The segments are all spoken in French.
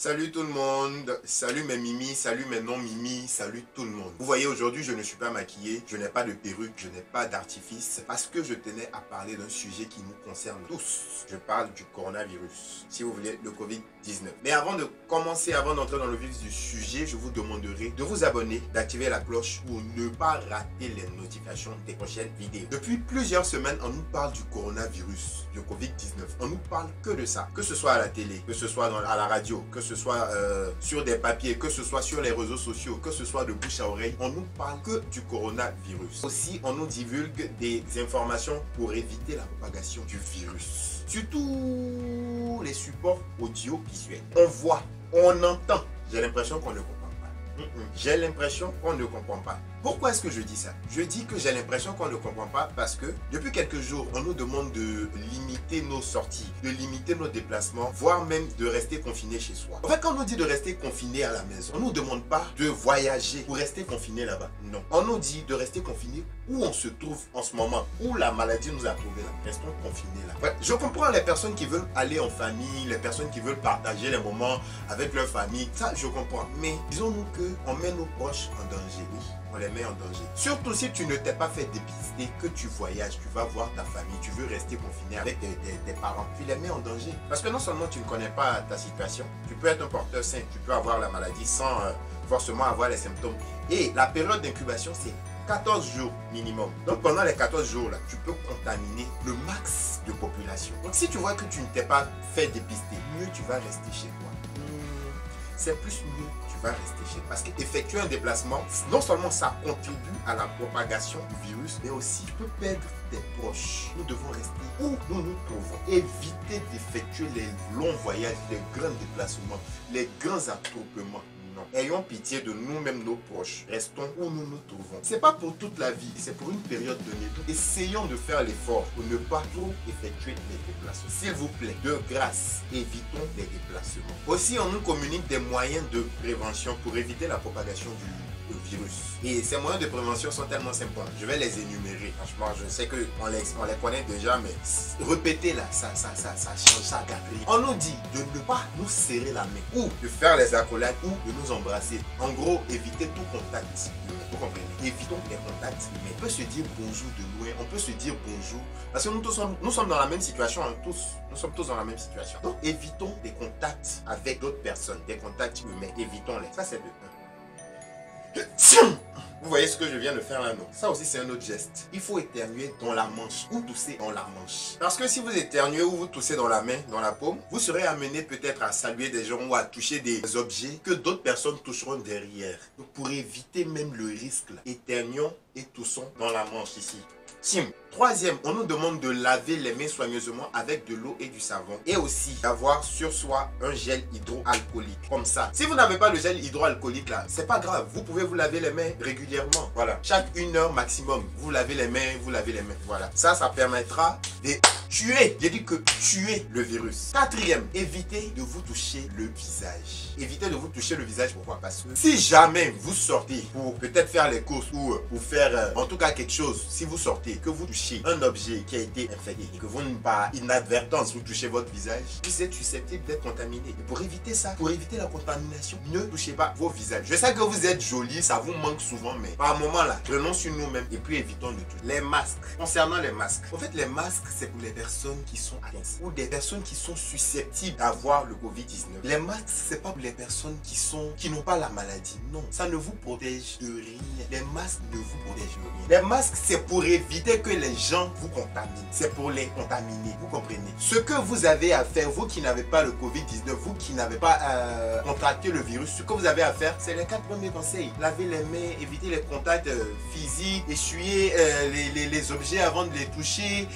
Salut tout le monde, salut mes mimi, salut mes non-mimi, salut tout le monde. Vous voyez, aujourd'hui je ne suis pas maquillé, je n'ai pas de perruque, je n'ai pas d'artifice, parce que je tenais à parler d'un sujet qui nous concerne tous. Je parle du coronavirus, si vous voulez, le Covid-19. Mais avant de commencer, avant d'entrer dans le vif du sujet, je vous demanderai de vous abonner, d'activer la cloche pour ne pas rater les notifications des prochaines vidéos. Depuis plusieurs semaines, on nous parle du coronavirus, du Covid-19. On nous parle que de ça, que ce soit à la télé, que ce soit à la radio, que ce soit sur des papiers, que ce soit sur les réseaux sociaux, que ce soit de bouche à oreille, on nous parle que du coronavirus. Aussi, on nous divulgue des informations pour éviter la propagation du virus. Surtout les supports audiovisuels. On voit, on entend. J'ai l'impression qu'on ne comprend pas. J'ai l'impression qu'on ne comprend pas. Pourquoi est-ce que je dis ça? Je dis que j'ai l'impression qu'on ne comprend pas parce que depuis quelques jours, on nous demande de limiter nos sorties, de limiter nos déplacements, voire même de rester confiné chez soi. En fait, quand on nous dit de rester confiné à la maison, on ne nous demande pas de voyager pour rester confiné là-bas. Non. On nous dit de rester confiné où on se trouve en ce moment, où la maladie nous a trouvé là. Restons confinés là. Ouais, je comprends les personnes qui veulent aller en famille, les personnes qui veulent partager les moments avec leur famille. Ça, je comprends. Mais disons-nous qu'on met nos proches en danger. Oui. On les met en danger. Surtout si tu ne t'es pas fait dépister, que tu voyages, tu vas voir ta famille, tu veux rester confiné avec tes parents, tu les mets en danger. Parce que non seulement tu ne connais pas ta situation, tu peux être un porteur sain, tu peux avoir la maladie sans forcément avoir les symptômes. Et la période d'incubation, c'est 14 jours minimum. Donc pendant les 14 jours là, tu peux contaminer le max de population. Donc si tu vois que tu ne t'es pas fait dépister, mieux tu vas rester chez toi. C'est plus mieux, tu vas rester chez toi. Parce qu'effectuer un déplacement, non seulement ça contribue à la propagation du virus, mais aussi tu peux perdre tes proches. Nous devons rester où nous nous trouvons. Éviter d'effectuer les longs voyages, les grands déplacements, les grands attroupements. Non. Ayons pitié de nous-mêmes, nos proches. Restons où nous nous trouvons. C'est pas pour toute la vie, c'est pour une période donnée. Donc, essayons de faire l'effort pour ne pas trop effectuer les déplacements. S'il vous plaît, de grâce, évitons les déplacements. Aussi, on nous communique des moyens de prévention pour éviter la propagation du virus. Et ces moyens de prévention sont tellement simples. Je vais les énumérer. Franchement, je sais qu'on les connaît déjà, mais répéter là, ça change, ça gâterie. On nous dit de ne pas nous serrer la main, ou de faire les accolades, ou de nous embrasser. En gros, éviter tout contact. Vous comprenez? Évitons les contacts. Mais on peut se dire bonjour de loin, on peut se dire bonjour. Parce que nous sommes dans la même situation, hein, tous. Nous sommes tous dans la même situation. Donc, évitons des contacts avec d'autres personnes, des contacts humains. Évitons-les. Ça, c'est de 1. Vous voyez ce que je viens de faire là, non? Ça aussi, c'est un autre geste. Il faut éternuer dans la manche ou tousser dans la manche. Parce que si vous éternuez ou vous toussez dans la main, dans la paume, vous serez amené peut-être à saluer des gens ou à toucher des objets que d'autres personnes toucheront derrière. Donc, pour éviter même le risque, là, éternuons et toussons dans la manche ici. Troisième, on nous demande de laver les mains soigneusement avec de l'eau et du savon. Et aussi d'avoir sur soi un gel hydroalcoolique. Comme ça. Si vous n'avez pas le gel hydroalcoolique là, c'est pas grave. Vous pouvez vous laver les mains régulièrement. Voilà. Chaque 1 heure maximum. Vous lavez les mains, vous lavez les mains. Voilà. Ça permettra de tuer. J'ai dit que tuer le virus. Quatrième, évitez de vous toucher le visage. Évitez de vous toucher le visage. Pourquoi? Parce que si jamais vous sortez pour peut-être faire les courses ou pour faire en tout cas quelque chose, si vous sortez, que vous touchez un objet qui a été infecté et que vous, par inadvertance, vous touchez votre visage, vous êtes susceptible d'être contaminé. Et pour éviter ça, pour éviter la contamination, ne touchez pas vos visages. Je sais que vous êtes jolis, ça vous manque souvent, mais par moment là, prenons sur nous-mêmes et puis évitons de tout. Les masques. Concernant les masques, en fait, les masques, c'est pour les personnes qui sont atteintes ou des personnes qui sont susceptibles d'avoir le Covid-19. Les masques, c'est pas pour les personnes qui n'ont pas la maladie. Non, ça ne vous protège de rien. Les masques ne vous protègent de rien. Les masques, c'est pour éviter que les gens vous contaminent. C'est pour les contaminer. Vous comprenez? Ce que vous avez à faire, vous qui n'avez pas le Covid-19, vous qui n'avez pas contracté le virus, ce que vous avez à faire, c'est les 4 premiers conseils. Laver les mains, éviter les contacts physiques, essuyer les objets avant de les toucher.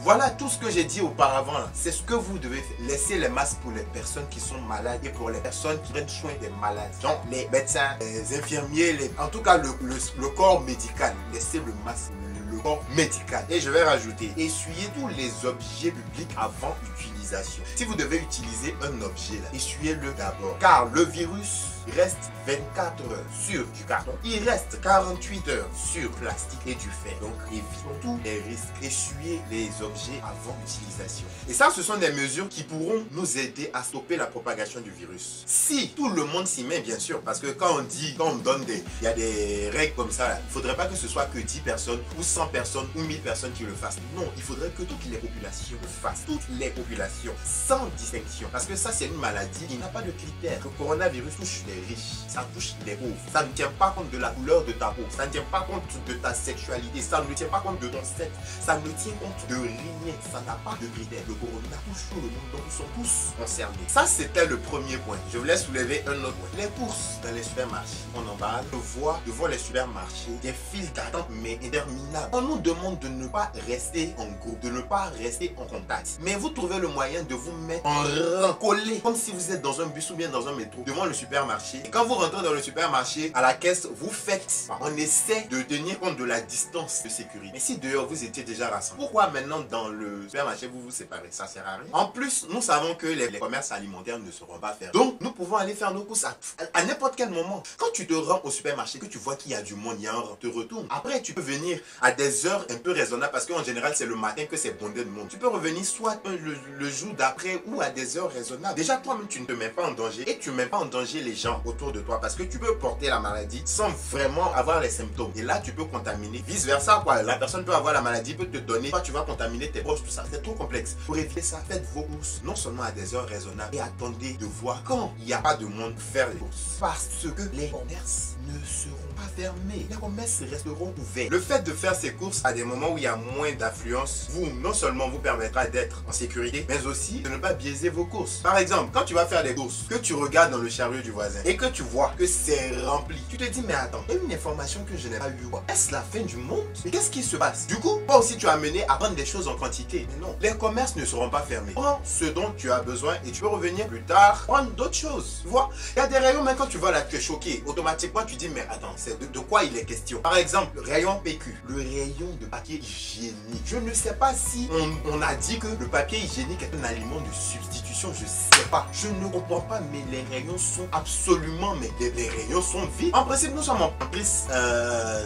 Voilà tout ce que j'ai dit auparavant. C'est ce que vous devez faire. Laissez les masques pour les personnes qui sont malades et pour les personnes qui prennent soin des malades. Donc les médecins, les infirmiers, en tout cas le corps médical. Laissez le masque. Le corps médical. Et je vais rajouter, essuyez tous les objets publics avant utilisation. Si vous devez utiliser un objet là, essuyez-le d'abord. Car le virus reste 24 heures sur du carton. Il reste 48 heures sur plastique et du fer. Donc évitons tous les risques. Essuyez les objets avant utilisation. Et ça, ce sont des mesures qui pourront nous aider à stopper la propagation du virus. Si tout le monde s'y met, bien sûr, parce que quand on donne il y a des règles comme ça, là, il ne faudrait pas que ce soit que 10 personnes ou 100 personnes ou 1000 personnes qui le fassent. Non, il faudrait que toutes les populations le fassent. Toutes les populations, sans distinction. Parce que ça, c'est une maladie qui n'a pas de critères. Le coronavirus touche les riches, ça touche les pauvres. Ça ne tient pas compte de la couleur de ta peau, ça ne tient pas compte de ta sexualité, ça ne tient pas compte de ton sexe, ça ne tient compte de rien, ça n'a pas de critères. Le corona touche tout le monde, donc nous sommes tous concernés. Ça, c'était le premier point. Je voulais soulever un autre point. Les courses dans les supermarchés, on emballe, on voit devant les supermarchés des files d'attente mais interminables. On nous demande de ne pas rester en groupe, de ne pas rester en contact. Mais vous trouvez le moyen de vous mettre en rang collé, comme si vous êtes dans un bus ou bien dans un métro, devant le supermarché. Et quand vous rentrez dans le supermarché, à la caisse, vous faites, on essaie de tenir compte de la distance de sécurité. Mais si dehors vous étiez déjà rassemblés, pourquoi maintenant dans le supermarché vous vous séparez? Ça sert à rien. En plus, nous savons que les commerces alimentaires ne seront pas fermés. Donc, nous pouvons aller faire nos courses à n'importe quel moment. Quand tu te rends au supermarché, que tu vois qu'il y a du monde, il y a un rang, te retourne. Après, tu peux venir à des heures un peu raisonnables parce qu'en général, c'est le matin que c'est bondé de monde. Tu peux revenir soit le jour d'après ou à des heures raisonnables. Déjà, toi-même, tu ne te mets pas en danger et tu ne mets pas en danger les gens autour de toi parce que tu peux porter la maladie sans vraiment avoir les symptômes. Et là, tu peux contaminer. Vice versa, quoi. La personne peut avoir la maladie, peut te donner. Toi, tu vas contaminer tes proches, tout ça. C'est trop complexe. Pour éviter ça, faites vos courses non seulement à des heures raisonnables et attendez de voir quand il n'y a pas de monde faire les courses. Parce que les commerces ne seront pas fermés. Les commerces resteront ouverts. Le fait de faire ces courses à des moments où il y a moins d'affluence, non seulement vous permettra d'être en sécurité, mais aussi de ne pas biaiser vos courses. Par exemple, quand tu vas faire des courses, que tu regardes dans le chariot du voisin et que tu vois que c'est rempli, tu te dis mais attends, il y a une information que je n'ai pas eue. Est-ce la fin du monde? Mais qu'est-ce qui se passe? Du coup, toi aussi tu as mené à prendre des choses en quantité. Mais non, les commerces ne seront pas fermés. Prends ce dont tu as besoin et tu peux revenir plus tard prendre d'autres choses. Tu vois, il y a des rayons, mais quand tu vas là, tu es choqué. Automatiquement, tu dis mais attends, c'est de quoi il est question? Par exemple, le rayon PQ, le rayon de papier hygiénique. Je ne sais pas si on a dit que le papier hygiénique est un aliment de substitution. Je sais pas. Je ne comprends pas, mais les rayons sont absolument, mais les rayons sont vides. En principe, nous sommes en crise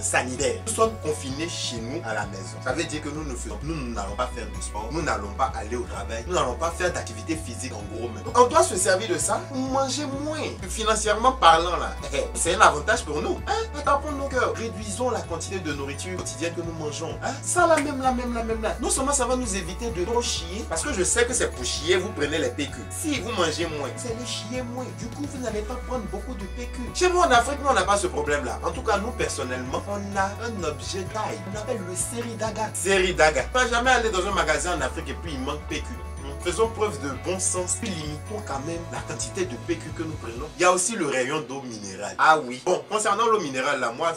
sanitaire. Nous sommes confinés chez nous à la maison. Ça veut dire que nous n'allons pas faire du sport, nous n'allons pas aller au travail, nous n'allons pas faire d'activité physique en gros. Donc, on doit se servir de ça pour manger moins. Financièrement parlant là, c'est un avantage pour nous. Attends, pour nos cœurs, réduisons la quantité de nourriture quotidienne que nous mangeons. Ça la même. Non seulement ça va nous éviter de trop chier, parce que je sais que c'est pour chier, vous prenez les PQ. Si vous mangez moins, c'est les chier moins. Du coup, vous n'allez pas prendre beaucoup de PQ. Chez moi en Afrique, nous on n'a pas ce problème là. En tout cas, nous personnellement, on a un objet taille. On appelle le Seridaga. Seridaga. Pas jamais aller dans un magasin en Afrique et puis il manque PQ. Faisons preuve de bon sens, puis limitons quand même la quantité de PQ que nous prenons. Il y a aussi le rayon d'eau minérale. Ah oui. Bon, concernant l'eau minérale, là, moi,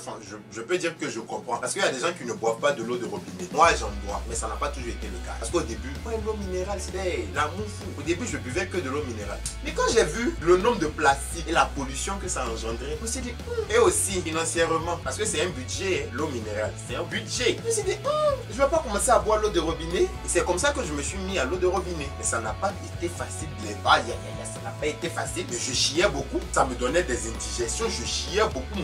je peux dire que je comprends. Parce qu'il y a des gens qui ne boivent pas de l'eau de robinet. Moi, j'en bois, mais ça n'a pas toujours été le cas. Parce qu'au début, l'eau minérale, c'était l'amour fou. Au début, je buvais que de l'eau minérale. Mais quand j'ai vu le nombre de plastique et la pollution que ça engendrait, je me suis dit, et aussi financièrement, parce que c'est un budget, l'eau minérale, c'est un budget. Je me suis dit, je ne vais pas commencer à boire l'eau de robinet. Et c'est comme ça que je me suis mis à l'eau de robinet. Mais ça n'a pas été facile. Ça n'a pas été facile. Mais je chiais beaucoup. Ça me donnait des indigestions. Je chiais beaucoup.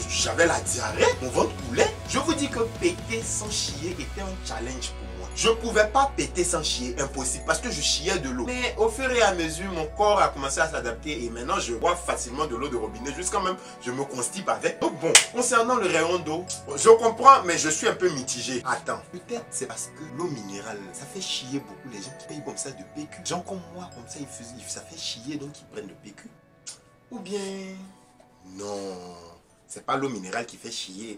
J'avais la diarrhée. Mon ventre coulait. Je vous dis que péter sans chier était un challenge pour moi. Je ne pouvais pas péter sans chier. Impossible. Parce que je chiais de l'eau. Mais au fur et à mesure, mon corps a commencé à s'adapter. Et maintenant, je bois facilement de l'eau de robinet. Jusqu'à même, je me constipe avec. Donc bon, concernant le rayon d'eau, je comprends, mais je suis un peu mitigé. Attends, peut-être c'est parce que l'eau minérale, ça fait chier beaucoup les gens qui payent comme ça de PQ. Gens comme moi, comme ça, ça fait chier, donc ils prennent le PQ. Ou bien, non, c'est pas l'eau minérale qui fait chier.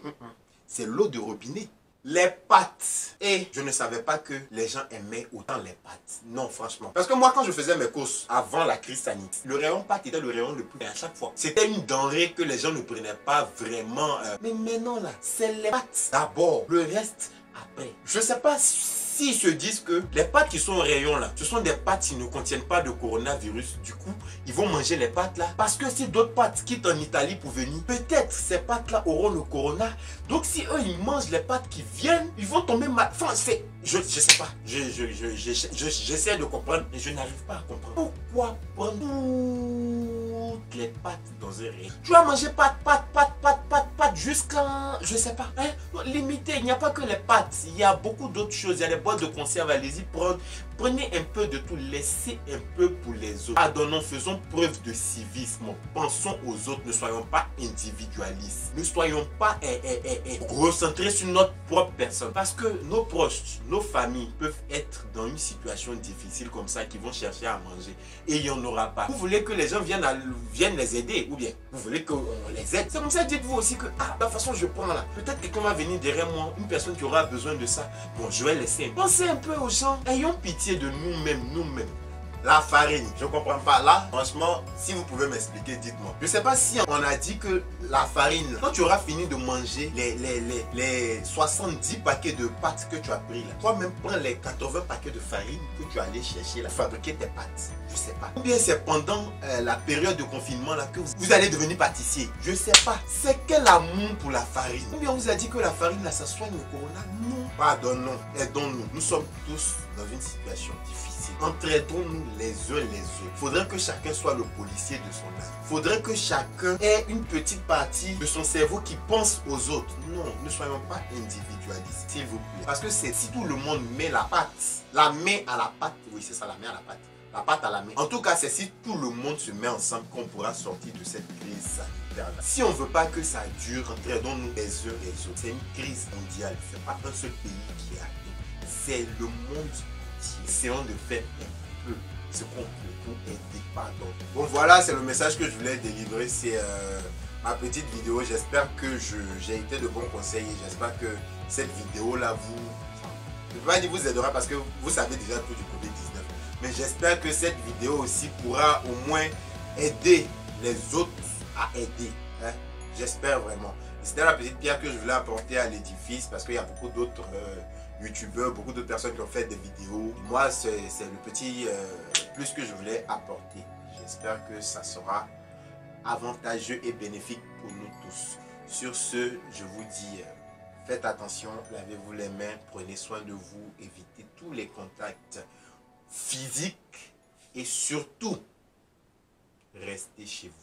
C'est l'eau de robinet. Les pâtes. Et je ne savais pas que les gens aimaient autant les pâtes. Non, franchement. Parce que moi, quand je faisais mes courses avant la crise sanitaire, le rayon pâtes était le rayon le plus à chaque fois. C'était une denrée que les gens ne prenaient pas vraiment. Mais maintenant, là, c'est les pâtes d'abord. Le reste, après. Je ne sais pas s'ils se disent que les pâtes qui sont au rayon là, ce sont des pâtes qui ne contiennent pas de coronavirus, du coup, ils vont manger les pâtes là. Parce que si d'autres pâtes quittent en Italie pour venir, peut-être ces pâtes là auront le corona. Donc si eux, ils mangent les pâtes qui viennent, ils vont tomber mal. Enfin, c'est... Je sais pas. J'essaie de comprendre, mais je n'arrive pas à comprendre. Pourquoi prendre toutes les pâtes dans un rayon? Tu vas manger pâtes jusqu'à... Je sais pas. Hein? Limité, il n'y a pas que les pâtes. Il y a beaucoup d'autres choses. Il y a des boîtes de conserve. Allez-y, prenez un peu de tout. Laissez un peu pour les autres. Pardonnons, faisons preuve de civisme. Pensons aux autres. Ne soyons pas individualistes. Ne soyons pas recentrés sur notre propre personne. Parce que nos proches, nos familles peuvent être dans une situation difficile comme ça, qui vont chercher à manger. Et il n'y en aura pas. Vous voulez que les gens viennent les aider, ou bien vous voulez qu'on les aide. C'est comme ça, dites-vous aussi que, ah, de toute façon, je prends là. Peut-être que quelqu'un va venir derrière moi, une personne qui aura besoin de ça. Bon, je vais laisser. Pensez un peu aux gens. Ayons pitié de nous-mêmes, La farine, je comprends pas. Là, franchement, si vous pouvez m'expliquer, dites-moi. Je sais pas si on a dit que la farine, quand tu auras fini de manger les 70 paquets de pâtes que tu as pris là, toi-même prends les 80 paquets de farine que tu as allé chercher là, fabriquer tes pâtes. Je sais pas. Ou bien c'est pendant la période de confinement là que vous allez devenir pâtissier. Je sais pas. C'est quel amour pour la farine. Ou bien on vous a dit que la farine là, ça soigne le corona. Non. Pardonnons, aidons-nous. Nous sommes tous dans une situation difficile. Entraidons-nous les uns les autres. Faudrait que chacun soit le policier de son âme. Faudrait que chacun ait une petite partie de son cerveau qui pense aux autres. Non, ne soyons pas individualistes, s'il vous plaît. Parce que c'est si tout le monde met la main à la pâte. Oui, c'est ça, la main à la pâte. La pâte à la main. En tout cas, c'est si tout le monde se met ensemble qu'on pourra sortir de cette crise sanitaire. Si on ne veut pas que ça dure, entraidons-nous les uns les autres. C'est une crise mondiale. Ce n'est pas un seul pays qui a. C'est le monde. Essayons de faire un peu ce qu'on peut pour aider, pardon. Bon voilà, c'est le message que je voulais délivrer, c'est ma petite vidéo. J'espère que j'ai été de bons conseils et j'espère que cette vidéo là je ne peux pas dire vous aidera parce que vous savez déjà tout du Covid-19, mais j'espère que cette vidéo aussi pourra au moins aider les autres à aider, hein? J'espère vraiment. C'était la petite pierre que je voulais apporter à l'édifice parce qu'il y a beaucoup d'autres youtubeurs, beaucoup d'autres personnes qui ont fait des vidéos. Moi, c'est le petit plus que je voulais apporter. J'espère que ça sera avantageux et bénéfique pour nous tous. Sur ce, je vous dis, faites attention, lavez-vous les mains, prenez soin de vous, évitez tous les contacts physiques et surtout, restez chez vous.